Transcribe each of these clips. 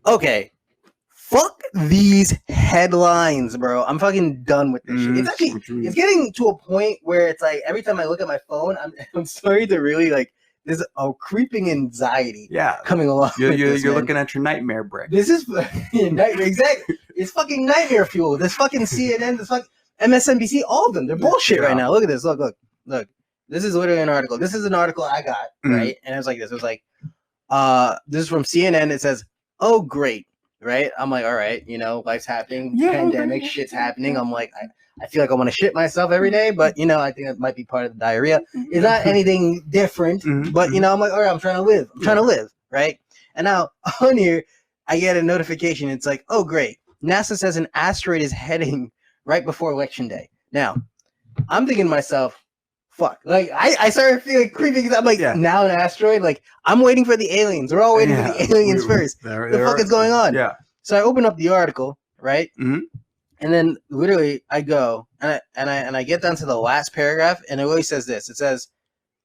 Okay. Fuck these headlines, bro. I'm fucking done with this shit. It's actually, it's getting to a point where it's like every time I look at my phone, I'm starting to really like there's a creeping anxiety coming along. You're looking at your nightmare brick. This is nightmare. Exactly. It's fucking nightmare fuel. This fucking CNN, this fucking MSNBC, all of them. They're bullshit right now. Look at this. Look. This is literally an article. This is an article I got, right? And it was like this. It was like, this is from CNN. It says, "Oh, great." Right? I'm like, all right, you know, life's happening, pandemic, shit's happening. I'm like, I feel like I want to shit myself every day, but you know, I think that might be part of the diarrhea. It's not anything different, but you know, I'm like, all right, I'm trying to live. I'm trying to live, right? And now on here, I get a notification. It's like, oh, great. NASA says an asteroid is heading right before Election Day. Now, I'm thinking to myself, fuck. Like, I started feeling creepy because I'm like, now an asteroid? Like, I'm waiting for the aliens. We're all waiting for the aliens first. The fuck is going on? Yeah. So I open up the article, right? And then literally I go and I get down to the last paragraph, and it really says this. It says,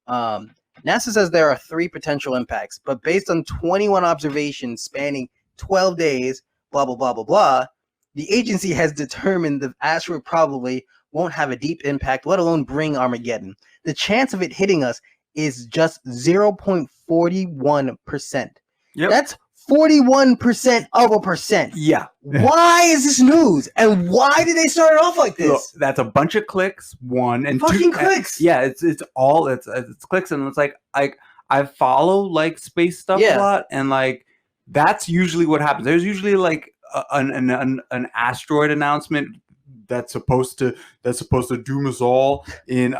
NASA says there are 3 potential impacts, but based on 21 observations spanning 12 days, blah, blah, blah, blah, blah, the agency has determined the asteroid probably won't have a deep impact, let alone bring Armageddon. The chance of it hitting us is just 0.41%. That's 41% of a percent. Yeah. Why is this news? And why did they start it off like this? Look, that's a bunch of clicks. 1 and fucking 2 clicks. Yeah, it's clicks, and it's like I follow like space stuff a lot, and like that's usually what happens. There's usually like an asteroid announcement that's supposed to doom us all in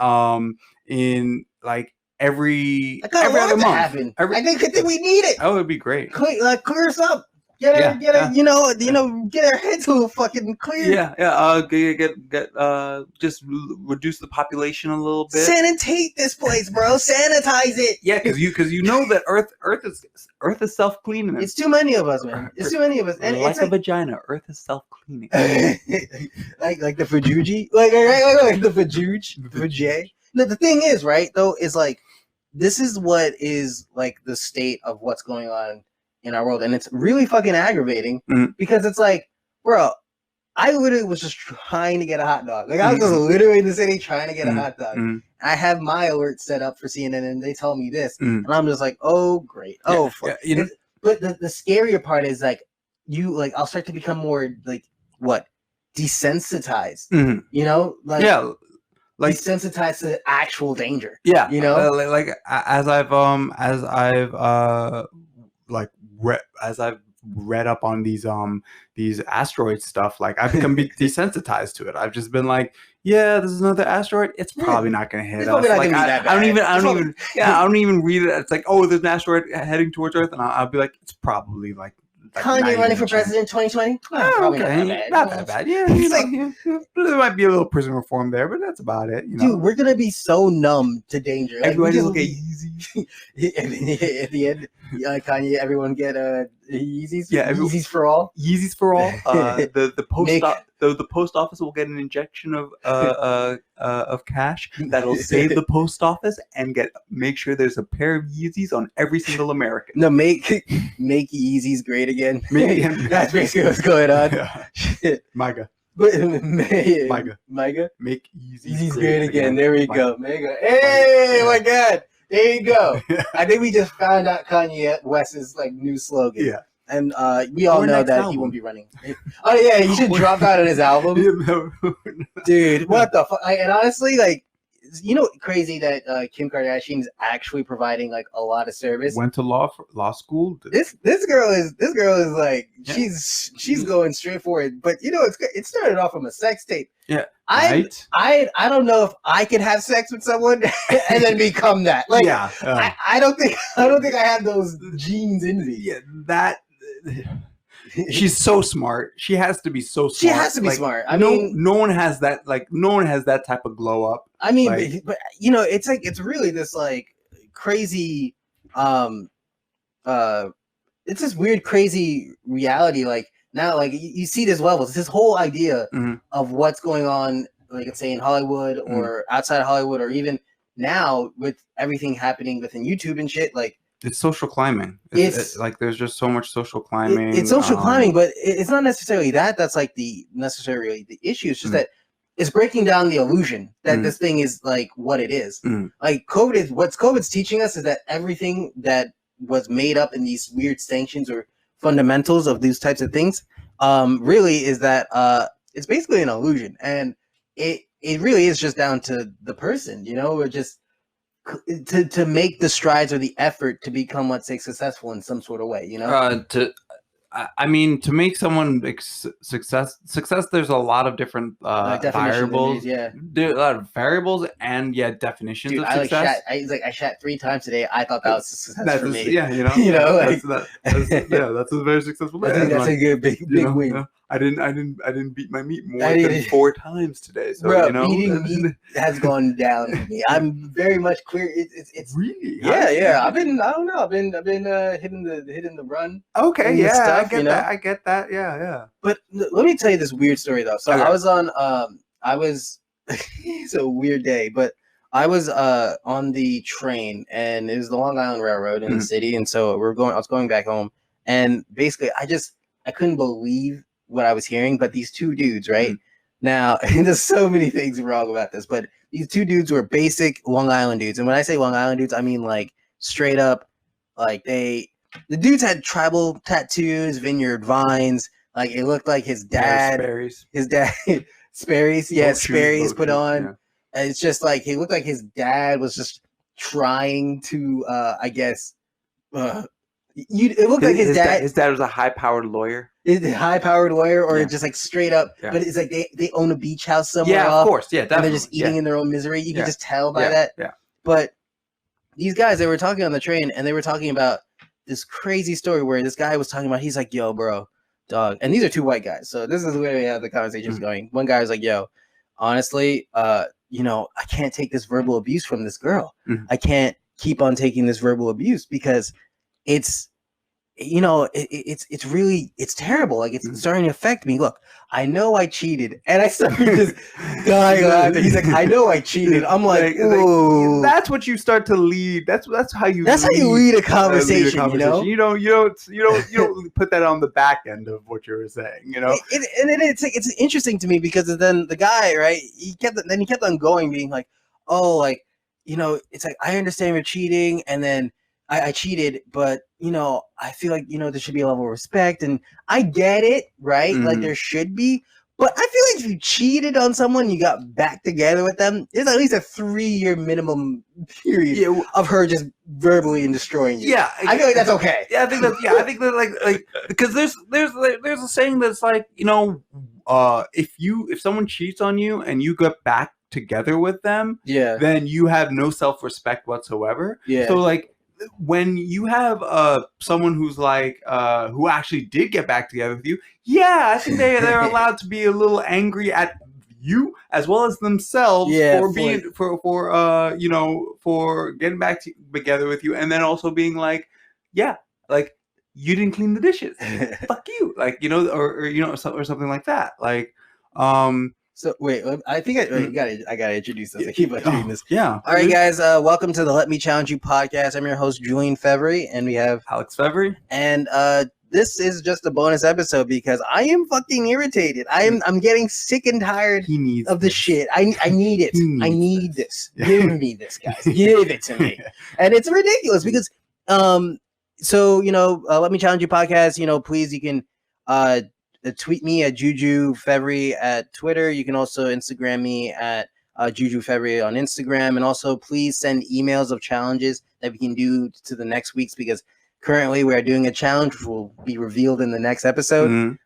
like every other month. I think we need it. Oh, it'd be great. Clear us up. Get you know, get our heads a little fucking clear. Just reduce the population a little bit. Sanitate this place, bro. Sanitize it. Yeah, because you know that Earth is self-cleaning. It's too many of us, man. It's too many of us. And like a vagina, Earth is self-cleaning. like the Fajuji, like the Fajuj, the Vajay. No, the thing is, right? Though, is like this is what is like the state of what's going on in our world, and it's really fucking aggravating because it's like, bro, I literally was just trying to get a hot dog. Like I was just literally in the city trying to get a hot dog. I have my alert set up for CNN, and they tell me this, and I'm just like, oh great, oh fuck. You know? But the scarier part is like I'll start to become more like desensitized. You know, like desensitized to actual danger. Yeah, you know, like as I've read up on these asteroid stuff, like I've become desensitized to it. I've just been like, yeah, this is another asteroid. It's probably not going to hit us. Like I don't even read it. It's like, oh, there's an asteroid heading towards Earth, and I'll be like, it's probably like Kanye running for president 2020? Probably not that bad. Yeah, there might be a little prison reform there, but that's about it. You know? Dude, we're gonna be so numb to danger. Everybody will get Yeezys. At the end, Kanye, everyone get Yeezys. Yeah, Yeezys for all. Yeezys for all. The post office will get an injection of cash that'll save the post office and make sure there's a pair of Yeezys on every single American. No, make Yeezys great again. That's basically what's going on. Shit. MAGA. MAGA. Make Yeezys great again. There we go. MAGA. Hey, my God. There you go. I think we just found out Kanye West's like new slogan. Yeah. And we all know that he won't be running. Oh yeah, he should drop out on his album. Dude, what the fuck? And honestly, like, you know, crazy that Kim Kardashian is actually providing like a lot of service. Went to law school. This girl is like she's going straight for it. But you know, it started off from a sex tape. Yeah. I don't know if I could have sex with someone and then become that. Like, I don't think I have those genes in me. Yeah, that. She's so smart. She has to be so smart. She has to be smart. I mean, no one has that. Like, no one has that type of glow up. I mean, but you know, it's like it's really this like crazy. It's this weird, crazy reality. Like now, like you see this levels. This whole idea of what's going on, like let's say in Hollywood or outside of Hollywood, or even now with everything happening within YouTube and shit, like. it's social climbing. It's like there's just so much social climbing. It's social climbing, but it's not necessarily that. That's like the issue. It's just that it's breaking down the illusion that this thing is like what it is. Like COVID's teaching us is that everything that was made up in these weird sanctions or fundamentals of these types of things, really is that it's basically an illusion, and it really is just down to the person, or just to make the strides or the effort to become, let's say, successful in some sort of way, to make someone success, there's a lot of different variables. Yeah, there are a lot of variables and definitions. Dude, of success. I shat 3 times today. I thought that was a success for me. Yeah, that's a very successful day. I think that's a good big win. Yeah. I didn't beat my meat more than 4 times today. So beating meat has gone down for me. I'm very much queer. It's really I've been hitting the run. Okay, yeah, stuff, I get that. Yeah. But let me tell you this weird story though. So I was on it's a weird day, but I was on the train, and it was the Long Island Railroad in the city, and so I was going back home, and basically I couldn't believe what I was hearing. But these 2 dudes, right? Now, there's so many things wrong about this, but these 2 dudes were basic Long Island dudes. And when I say Long Island dudes, I mean like straight up, like the dudes had tribal tattoos, vineyard vines. Like it looked like his dad, Sperry's, Sperry's put on. Yeah. And it's just like, he looked like his dad was just trying to, I guess, it looked like his dad. His dad was a high-powered lawyer. Or just like straight up. Yeah. But it's like they own a beach house somewhere. Yeah, of course. Yeah, definitely. And they're just eating in their own misery. You can just tell by that. Yeah. But these guys, they were talking on the train, and they were talking about this crazy story where this guy was talking about. He's like, "Yo, bro, dog," and these are 2 white guys. So this is where we have the conversations going. One guy was like, "Yo, honestly, I can't take this verbal abuse from this girl. I can't keep on taking this verbal abuse because it's it's terrible. Like it's starting to affect me. Look, I know I cheated," and I started just dying laughing. He's like, "I know I cheated." I'm like, "Ooh." That's what you start to lead. That's how you. That's how you lead a conversation. You don't put that on the back end of what you're saying. It's interesting to me because then the guy, right? He kept on going, being like, "Oh, like it's like I understand you're cheating, and then I cheated, but I feel like there should be a level of respect, and I get it, right? Like there should be, but I feel like if you cheated on someone, you got back together with them, there's at least a 3-year minimum period of her just verbally and destroying you. Yeah, I feel like that's okay. Yeah, I think that like because there's a saying that's like if someone cheats on you and you get back together with them, then you have no self-respect whatsoever. Yeah. So like, when you have someone who's like who actually did get back together with you, I think they're allowed to be a little angry at you as well as themselves for being for getting back together with you, and then also being like, like you didn't clean the dishes, fuck you, like or something like that, like So wait, I think I gotta introduce this. I keep doing this. Yeah. All right, guys. Welcome to the Let Me Challenge You podcast. I'm your host, Julian Fevry, and we have Alex Fevry. And this is just a bonus episode because I am fucking irritated. I'm getting sick and tired of the shit. I need it. I need this. Give me this, guys. Give it to me. And it's ridiculous because Let Me Challenge You podcast. Please, you can tweet me at Juju Fevry at Twitter. You can also Instagram me at Juju Fevry on Instagram. And also, please send emails of challenges that we can do to the next week's, because currently we are doing a challenge which will be revealed in the next episode.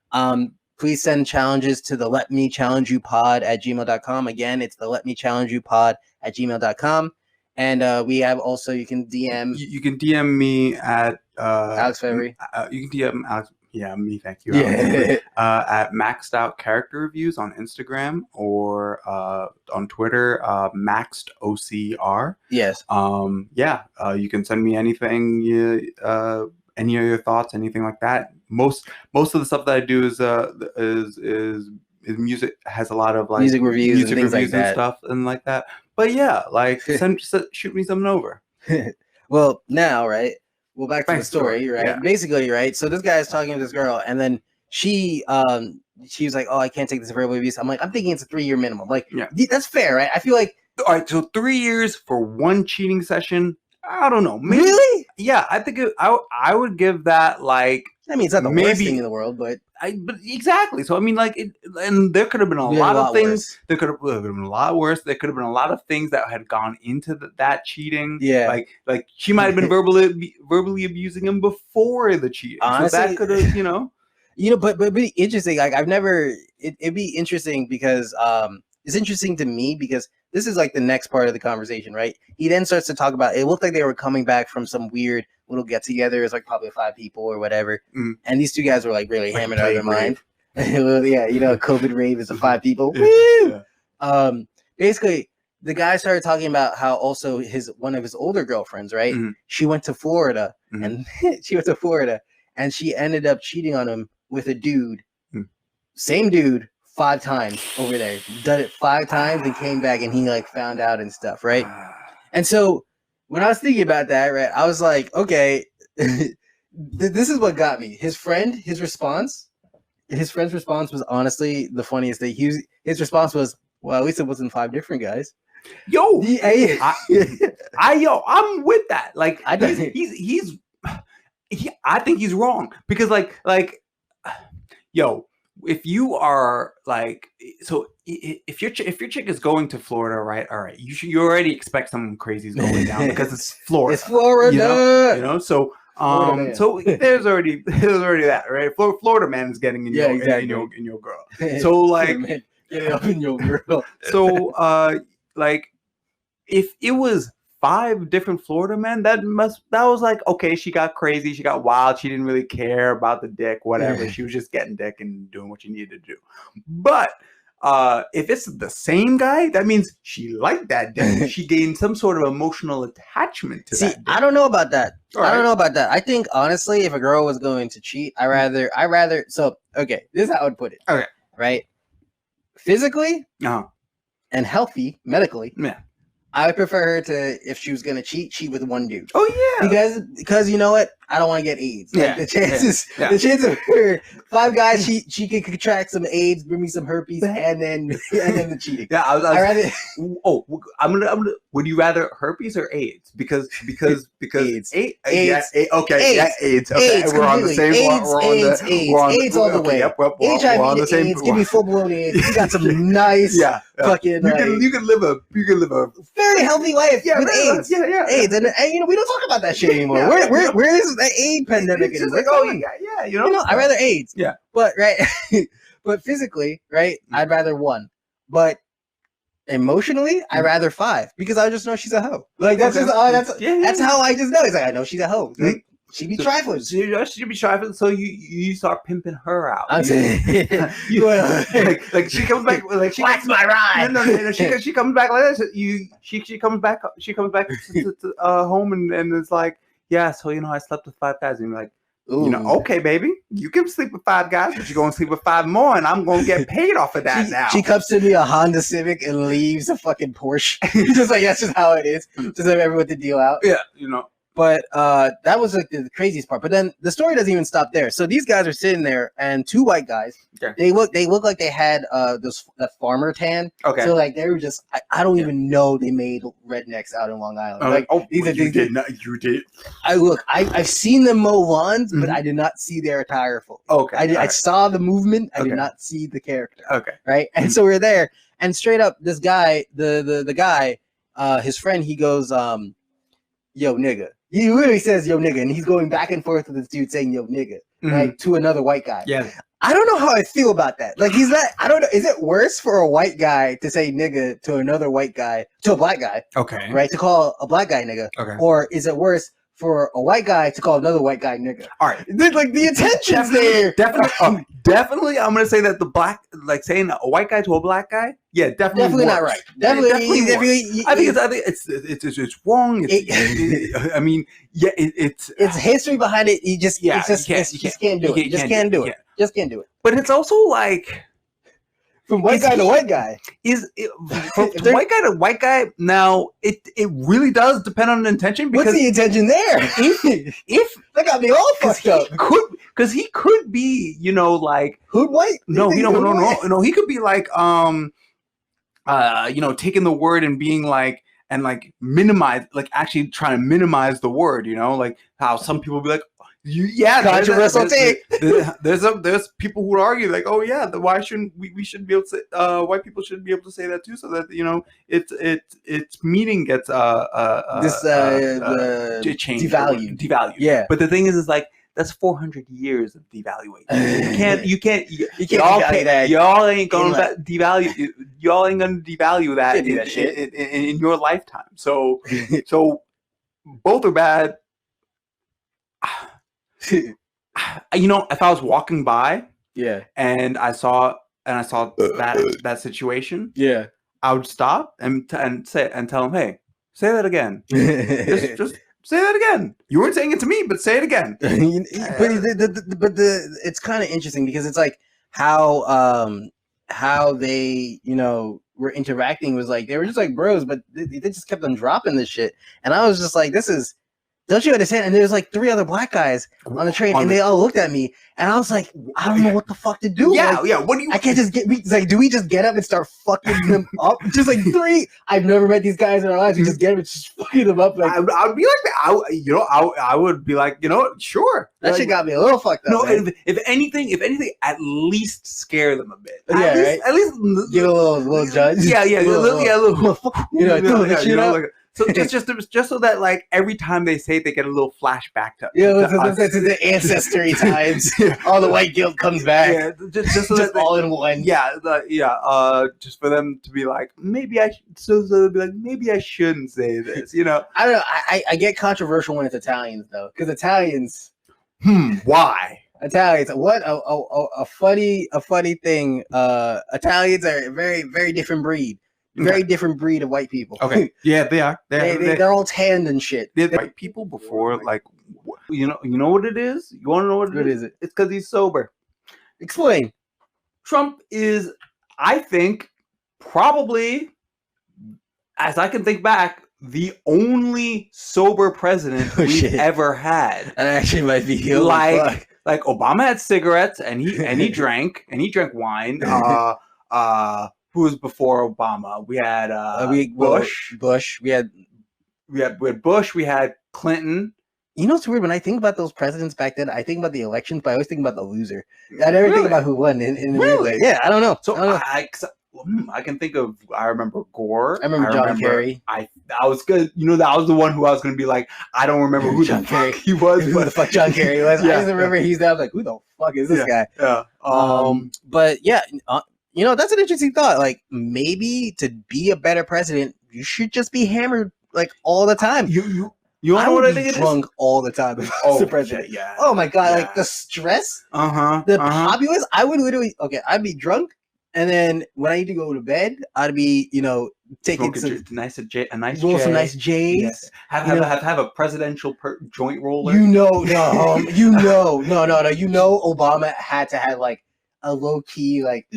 Please send challenges to the Let Me Challenge You pod at gmail.com. Again, it's the Let Me Challenge You pod at gmail.com. And we have also, you can DM. You can DM me at Alex Fevry. You can DM Alex. Yeah, me, thank you. At Maxed Out Character Reviews on Instagram or on Twitter, Maxed OCR. Yes. You can send me anything, any of your thoughts, anything like that. Most of the stuff that I do is music, has a lot of like music reviews and things like that. And stuff and like that. But yeah, like shoot me something over. Well, now, right? well, back to the story, right? Yeah. Basically, right? So this guy is talking to this girl, and then she was like, "Oh, I can't take this verbal abuse." I'm like, I'm thinking it's a 3-year minimum. Like, that's fair, right? I feel like, all right, so 3 years for one cheating session. I don't know. Maybe, really? Yeah, I think I would give that like. I mean, it's not the worst thing in the world, but exactly. So I mean, like, and there could have been a lot of things. Worse. There could have been a lot worse. There could have been a lot of things that had gone into that cheating. Yeah, like she might have been verbally abusing him before the cheating. Honestly, so that could have, but be interesting. Like I've never. It'd be interesting because it's interesting to me because this is like the next part of the conversation, right? He then starts to talk about it looked like they were coming back from some weird little get together. It's like probably 5 people or whatever. And these 2 guys were like really hammered out of their mind. Yeah, COVID rave is the 5 people. Woo! Yeah. Basically, the guy started talking about how also one of his older girlfriends, right? She went to Florida and she ended up cheating on him with a dude. Same dude. 5 times over there, done it 5 times and came back and he like found out and stuff, right? And so when I was thinking about that, right, I was like, okay, this is what got me. His friend's response was honestly the funniest thing. His response was, well, at least it wasn't 5 different guys. Yo, I'm with that. Like, I think he's wrong because like, yo. If you are like, so if your chick is going to Florida, right? All right, you already expect something crazy is going down because it's Florida. It's Florida, you know. So so there's already that, right? Florida man is getting in your girl. So like, get it up in your girl. So like, if it was 5 different Florida men, that was like, okay, she got crazy, she got wild, she didn't really care about the dick, whatever. She was just getting dick and doing what she needed to do. But if it's the same guy, that means she liked that dick. She gained some sort of emotional attachment to that dick. I don't know about that. I don't know about that. I think honestly, if a girl was going to cheat, I rather so okay, this is how I would put it. Okay. Right? Physically and healthy, medically. Yeah. I would prefer her to, if she was gonna cheat with one dude. Oh yeah, because you know what? I don't want to get AIDS. Like, the chances of her 5 guys, she could contract some AIDS, bring me some herpes, and then the cheating. Yeah, I rather. I'm gonna. Would you rather herpes or AIDS? Because AIDS. AIDS. Okay. AIDS. Okay, AIDS, we're on the same. AIDS all the way. Yep, HIV, AIDS. Give me full blown AIDS. You got some nice. Fucking. You can live a very healthy life with AIDS. Yeah. AIDS, and we don't talk about that shit anymore. Where is the AIDS pandemic? It's like, I'd rather AIDS. Yeah, but but physically, right? I'd rather 1, but emotionally, I'd rather 5 because I just know she's a hoe. Like that's how I just know. It's like I know she's a hoe. Like, she be trifling. She be trifling. So you start pimping her out. I'm saying, like she comes back. Like what's my ride? No. She comes back like this. She comes back. She comes back to home and it's like, yeah. So I slept with 5 guys. And you're like, ooh. Okay, baby, you can sleep with 5 guys, but you're gonna sleep with 5 more, and I'm gonna get paid off of that now. She comes to me a Honda Civic and leaves a fucking Porsche. Just like that's just how it is. Just have everyone to deal out. Yeah, But that was like the craziest part. But then the story doesn't even stop there. So these guys are sitting there, and 2 white guys. Okay. They look like they had that farmer tan. Okay. So like they were just I don't even know they made rednecks out in Long Island. You did. I've seen them mow lawns, but I did not see their attire fully. Okay. I saw the movement. I did not see the character. Okay. Right. And so we're there, and straight up, this guy, the guy, his friend, he goes, yo nigga. He literally says yo nigga, and he's going back and forth with this dude saying yo nigga, right, to another white guy. Yeah. I don't know how I feel about that. Like I don't know. Is it worse for a white guy to say nigga to another white guy, to a black guy? Okay. Right? To call a black guy nigga. Okay. Or is it worse for a white guy to call another white guy nigga? All right. Like the intention's there. Definitely, I'm gonna say that the black, like saying a white guy to a black guy, definitely not right. Definitely. I think it's wrong. I mean, it's history behind it. You just can't do it. Just can't do it. But it's also like, From white guy to white guy. From white guy to white guy. Now it really does depend on the intention. Because what's the intention there? If that got me all fucked up. Because he could be, like hood white. No, he could be like taking the word and being like minimize, like actually trying to minimize the word. Like how some people be like. Controversial take. There's people who would argue like, oh yeah, why shouldn't we should be able to say, white people should be able to say that too, so that its meaning gets devalued. Yeah, but the thing is like that's 400 years of devaluation. You can't y'all ain't gonna devalue that in your lifetime. So both are bad. If I was walking by, and I saw that situation, I would stop and tell him, hey, say that again. just say that again. You weren't saying it to me, but say it again. But it's kind of interesting because it's like how they were interacting was like they were just like bros, but they just kept on dropping this shit, and I was just like, this is. Don't you understand? And there's like 3 other black guys on the train, and they all looked at me, and I was like, I don't know what the fuck to do. Yeah, like, What do you? I can't just do we just get up and start fucking them up? Just like 3. I've never met these guys in our lives. We just get up and just fucking them up. Like I would be like that. I would be like, sure. That shit got me a little fucked up. No, if anything, at least scare them a bit. At least give a little judge. Yeah, a little. So just so that like every time they say it, they get a little flashback to the ancestry times. All the white guilt comes back. Yeah, just so that's all in one. Just for them to be like, maybe I shouldn't say this. I don't know. I get controversial when it's Italians though, because Italians. Why? Italians, what a funny thing. Italians are a very, very different breed. Very different breed of white people. Okay. Yeah, they are. They're all tanned and shit. They're white people before, like, you know what it is? You want to know what it is? It's because he's sober. Explain. Trump is, I think, probably, as I can think back, the only sober president we've ever had. That actually might be like Obama had cigarettes and he drank wine. Who was before Obama? We had Bush. We had Bush. We had Clinton. You know what's weird? When I think about those presidents back then, I think about the elections, but I always think about the loser. I never think about who won. In really? Yeah, I don't know. So I can think of. I remember Gore. I remember John Kerry. That was good. That was the one who I was going to be like, I don't remember who John Kerry he was. Who the fuck John Kerry was? I just remember he's there. I was like, who the fuck is this guy? Yeah. But yeah. That's an interesting thought. Like, maybe to be a better president, you should just be hammered like all the time. You know what I think it is? Drunk all the time. The president. Yeah. Oh my god! Yeah. Like the stress. The populace. I would literally. Okay, I'd be drunk, and then when I need to go to bed, I'd be taking some nice J's. Yes. Have a presidential joint roller. No. Obama had to have like a low key like.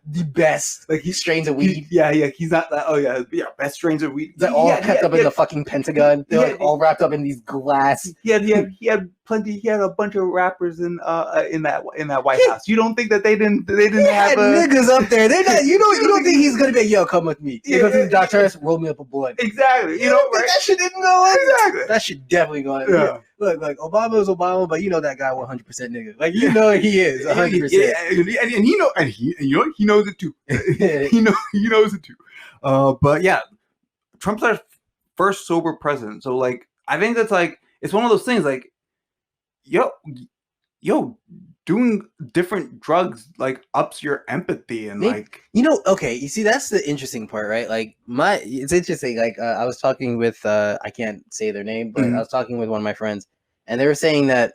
The best strains of weed. He's not that. Best strains of weed. They're all kept up in the fucking Pentagon. They're all wrapped up in these glass. He had plenty. He had a bunch of rappers in that White House. You don't think that they didn't have niggas up there? They're not. You don't think he's gonna be yo, come with me? You go to the doctor, roll me up a blunt. Exactly. Right? That shit didn't go on. Exactly. That shit definitely going. Yeah. Look, like Obama's Obama, but that guy 100% nigga. Like he is 100%. Yeah, and he knows it too. he knows it too. But yeah, Trump's our first sober president. So like, I think that's like it's one of those things. Like, yo, doing different drugs like ups your empathy and okay. You see, that's the interesting part, right? Like it's interesting. Like I was talking with I can't say their name, but I was talking with one of my friends, and they were saying that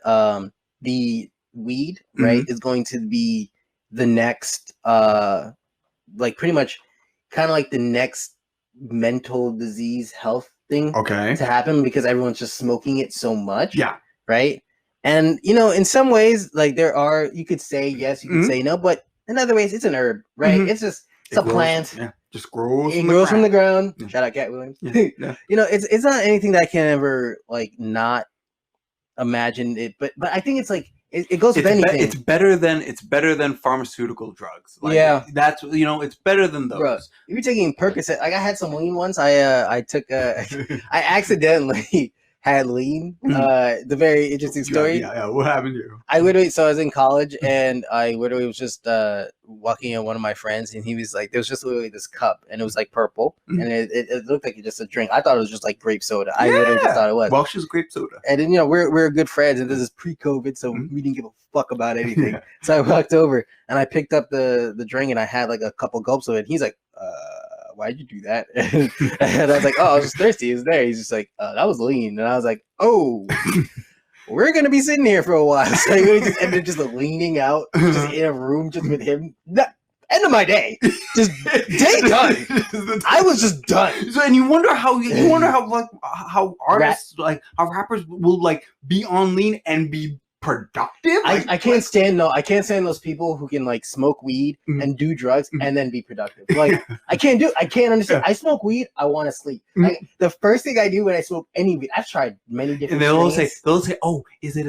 the weed, right, is going to be the next like pretty much kind of like the next mental disease health thing to happen because everyone's just smoking it so much. Yeah. Right. And, in some ways, like you could say yes, you could say no, but in other ways, it's an herb, right? It's just, It's a plant. Yeah, just grows. It grows from the ground. Yeah. Shout out Cat Williams. Yeah. It's not anything that I can ever like not imagine it, but I think it's like it goes with anything. It's better than pharmaceutical drugs. Like, yeah, that's it's better than those. Bro, if you're taking Percocet, like I had some lean once. I took I accidentally had lean. The very interesting story. Yeah. What happened to you? I was in college and I literally was just walking in one of my friends and he was like, there was just literally this cup and it was like purple and it looked like just a drink. I thought it was just like grape soda. I literally just thought it was. Welch's grape soda. And then we're good friends and this is pre-COVID, so we didn't give a fuck about anything. So I walked over and I picked up the drink and I had like a couple gulps of it. And he's like, why'd you do that? And I was like, oh, I was just thirsty. It was there. He's just like, that was lean. And I was like, oh, we're going to be sitting here for a while. So I just ended up just leaning out just in a room just with him. End of my day. Just day done. I was just done. So, and you wonder how artists, like how rappers will like be on lean and be productive. Like, I can't stand those people who can like smoke weed and do drugs and then be productive. Like I can't understand. I smoke weed, I want to sleep. Like, the first thing I do when I smoke any weed, I've tried many different. And they'll say, oh, is it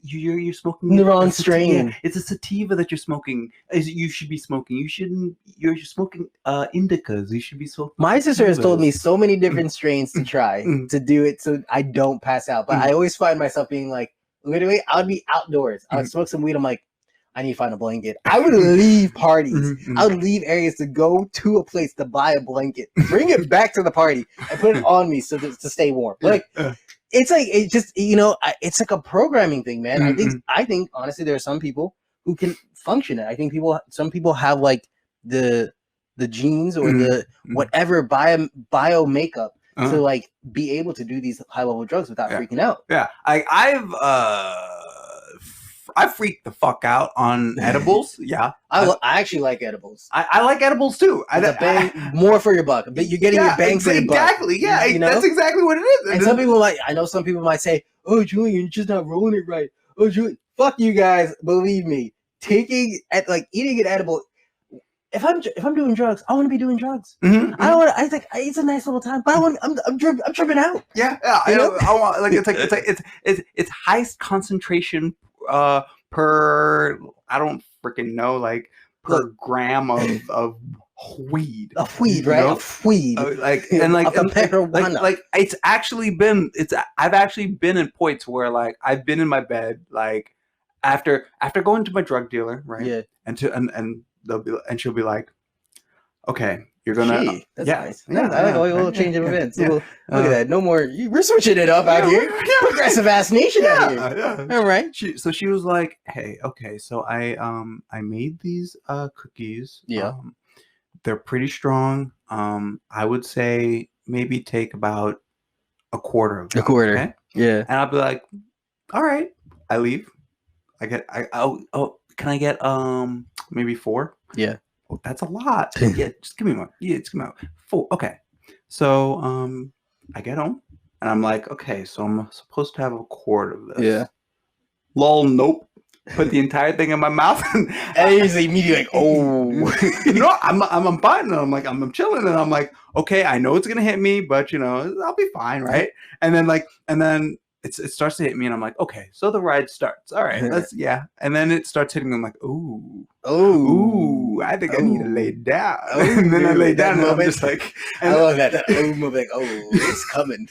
you're smoking the wrong strain? Yeah, it's a sativa that you're smoking. You should be smoking. You're smoking indicas. You should be smoking. My sister has told me so many different strains to try to do it so I don't pass out. But I always find myself being like, literally, I would be outdoors. I would smoke some weed. I'm like, I need to find a blanket. I would leave parties. I would leave areas to go to a place to buy a blanket, bring it back to the party, and put it on me to stay warm. Like, it's like it just it's like a programming thing, man. I think honestly, there are some people who can function it. I think some people have like the genes or the whatever bio makeup to like be able to do these high level drugs without freaking out. Yeah, I've freaked the fuck out on edibles. Yeah, I actually like edibles. I like edibles too. More for your buck, but you're getting your bang for your buck. Exactly. Yeah, that's exactly what it is. And some people I know some people might say, "Oh, Julian, you're just not rolling it right." Oh, Julian, fuck you guys. Believe me, eating an edible. If I'm doing drugs, I want to be doing drugs. I don't want. I think it's a nice little time, but I'm tripping out. Yeah. I want like it's highest concentration per I don't freaking know like per gram of weed. Of weed, right? Of weed. Like it's actually been I've actually been in points where like I've been in my bed like after going to my drug dealer, right? Yeah. And she'll be like, okay, you're gonna. That's nice. Yeah, I like a little change of events. Look at that. No more. We're switching it up out here. Progressive ass nation out here. Yeah. All right. She was like, hey, okay, so I made these cookies. Yeah. They're pretty strong. I would say maybe take about a quarter of them. A quarter. Okay? Yeah. And I'll be like, all right. I leave. Can I get maybe 4? Yeah. Oh, that's a lot. Yeah, just give me one. Yeah, just give me 4. Okay. So I get home and I'm like, okay, so I'm supposed to have a quart of this. Yeah. Lol, nope. Put the entire thing in my mouth and he's immediately like, oh no, I'm biting and I'm chilling and I'm like, okay, I know it's gonna hit me, but I'll be fine, right? And then it starts to hit me and I'm like, okay, so the ride starts. All right, and then it starts hitting me. I'm like, ooh, I think I need to lay down. And then I lay down and I'm just like, I love that move, like, oh, it's coming,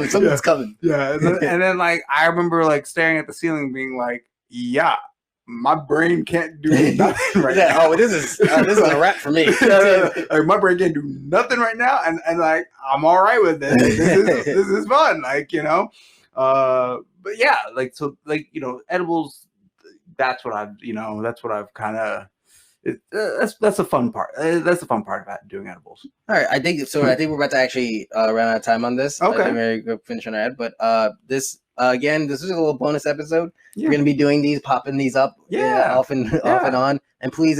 something's coming. Yeah, and then like I remember like staring at the ceiling, being like, yeah, my brain can't do nothing right now. Oh, this is a wrap for me. Like, my brain can't do nothing right now, and like I'm all right with it. This is fun, like but yeah, like so, like edibles. That's what I've kind of. That's the fun part. That's the fun part about doing edibles. All right, I think we're about to actually run out of time on this. Okay, we're gonna finish on our ad, but this is a little bonus episode. Yeah. We're gonna be doing these, popping these up, off and on. And please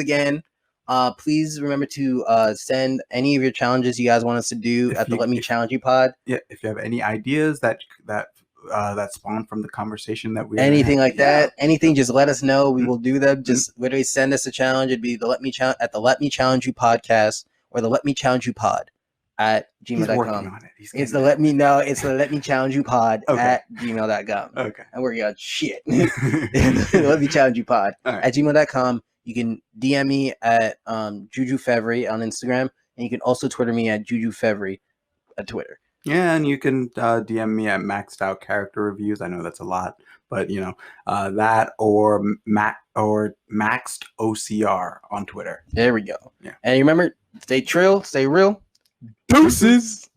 remember to send any of your challenges you guys want us to do at the Let Me Challenge You pod. Yeah, if you have any ideas that that spawned from the conversation that we anything like that, anything, just let us know. We will do them. Just literally send us a challenge. It'd be the Let Me Challenge You podcast or the Let Me Challenge You pod at He's gmail.com. working on it. It's the Let Me Challenge You pod at gmail.com. Okay. I'm working on shit. Let Me Challenge You pod at gmail.com. You can DM me at Juju Fevry on Instagram, and you can also Twitter me at Juju Fevry at Twitter. Yeah, and you can DM me at Maxed Out Character Reviews. I know that's a lot, but you know that or Maxed OCR on Twitter. There we go. Yeah. And remember, stay trill, stay real. Deuces.